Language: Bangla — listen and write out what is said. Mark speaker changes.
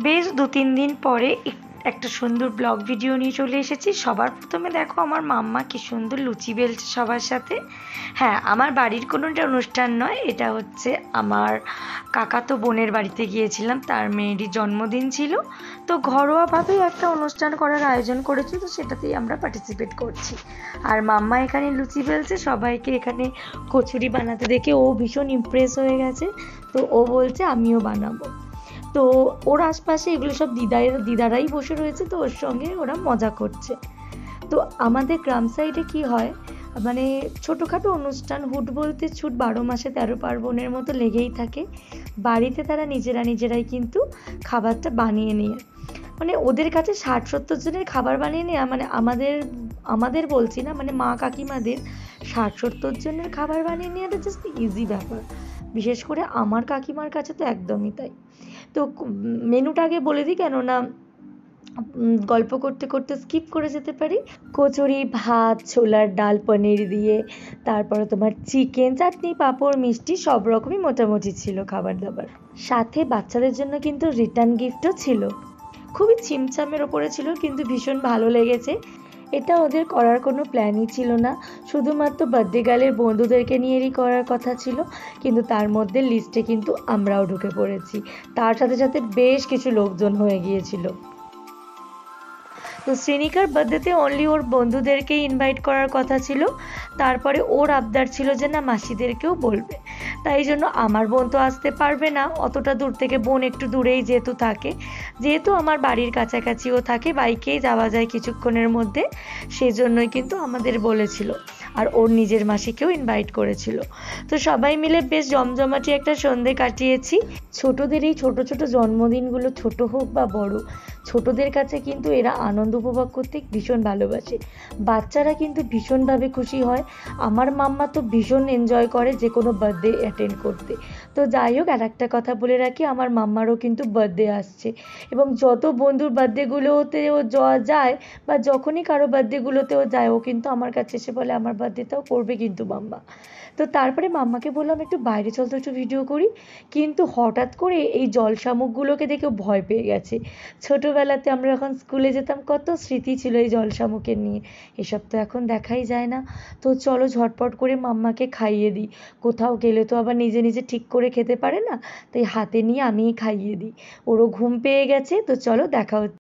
Speaker 1: বেশ 2-3 দিন পরে একটা সুন্দর ব্লগ ভিডিও নিয়ে চলে এসেছি। সবার প্রথমে দেখো আমার মাম্মা কি সুন্দর লুচি বেলছে সবার সাথে। হ্যাঁ, আমার বাড়ির কোনো একটা অনুষ্ঠান নয়, এটা হচ্ছে আমার কাকাতো বোনের বাড়িতে গিয়েছিলাম, তার মেয়েরই জন্মদিন ছিল। তো ঘরোয়াভাবেই একটা অনুষ্ঠান করার আয়োজন করেছি, তো সেটাতেই আমরা পার্টিসিপেট করছি। আর মাম্মা এখানে লুচি বেলছে, সবাইকে এখানে কচুরি বানাতে দেখে ও ভীষণ ইমপ্রেস হয়ে গেছে। তো ও বলছে আমিও বানাবো। তো ওর আশপাশে এগুলো সব দিদারাই বসে রয়েছে, তো ওর সঙ্গে ওরা মজা করছে। তো আমাদের গ্রাম সাইডে কি হয়, মানে ছোটোখাটো অনুষ্ঠান, হুট বলতে ছুট, 12 মাসে 13 পার্বণের মতো লেগেই থাকে। বাড়িতে তারা নিজেরাই কিন্তু খাবারটা বানিয়ে নিয়ে, মানে ওদের কাছে 60-70 জনের খাবার বানিয়ে নেওয়া, মানে আমাদের বলছি না, মানে মা কাকিমাদের 60-70 জনের খাবার বানিয়ে নেওয়াটা জাস্ট ইজি ব্যাপার। বিশেষ করে আমার কাকিমার কাছে তো একদমই তাই। তো মেনুটা আগে বলে দিই, কেননা গল্প করতে করতে স্কিপ করে যেতে পারি। কচুরি, ভাত, ছোলার ডাল, পনির দিয়ে, তারপরে তোমার চিকেন, চাটনি, পাঁপড়, মিষ্টি সব রকমই মোটামুটি ছিল খাবার দাবার। সাথে বাচ্চাদের জন্য কিন্তু রিটার্ন গিফটও ছিল। খুবই ছিমছামের ওপরে ছিল, কিন্তু ভীষণ ভালো লেগেছে। এটা ওদের করার কোনো প্ল্যানই ছিল না, শুধুমাত্র বার্থডে গার্লের বন্ধুদেরকে নিয়েই করার কথা ছিল, কিন্তু তার মধ্যে লিস্টে কিন্তু আমরাও ঢুকে পড়েছি। তার সাথে সাথে বেশ কিছু লোকজন হয়ে গিয়েছিল। তো শ্রেণিকার বার্থডেতে অনলি ওর বন্ধুদেরকেই ইনভাইট করার কথা ছিল। তারপরে ওর আবদার ছিল যে না, মাসিদেরকেও বলবে। তাই জন্য আমার বোন তো আসতে পারবে না অতটা দূর থেকে, বোন একটু দূরেই যেহেতু থাকে, যেহেতু আমার বাড়ির কাছাকাছিও থাকে, বাইকেই যাওয়া যায় কিছুক্ষণের মধ্যে, সেজন্যই কিন্তু আমাদের বলেছিল। আর ওর নিজের মাসিকেও ইনভাইট করেছিল। তো সবাই মিলে বেশ জমজমাটি একটা সন্ধে কাটিয়েছি। ছোটদের এই ছোট ছোট জন্মদিনগুলো, ছোট হোক বা বড়, ছোটদের কাছে কিন্তু এরা আনন্দ উপভোগ করতে ভীষণ ভালোবাসে। বাচ্চারা কিন্তু ভীষণভাবে খুশি হয়। আমার মাম্মা তো ভীষণ এনজয় করে যে কোনো বার্থডে অ্যাটেন্ড করতে। তো যাই হোক, আর একটা কথা বলে রাখি, আমার মাম্মারও কিন্তু বার্থডে আসছে, এবং যত বন্ধুর বার্থডেগুলোতেও যায়, বা যখনই কারো বার্থডেগুলোতেও যায়, ও কিন্তু আমার কাছে এসে বলে আমার বার্থডেটাও করবে কিন্তু মাম্মা। তো তারপরে মাম্মাকে বললাম একটু বাইরে চল তো, একটু ভিডিও করি। কিন্তু হঠাৎ করে এই জল শামুকগুলোকে দেখে ভয় পেয়ে গেছে। ছোটোবেলাতে আমরা যখন স্কুলে যেতাম, কত স্মৃতি ছিল এই জল শামুকের নিয়ে, এসব তো এখন দেখাই যায় না। তো চলো ঝটপট করে মাম্মাকে খাইয়ে দিই, কোথাও গেলে তো আবার নিজে নিজে ঠিক করে খেতে পারে না, তাই হাতে নিয়ে আমিই খাইয়ে দিই। ওরও ঘুম পেয়ে গেছে, তো চলো দেখা হচ্ছে।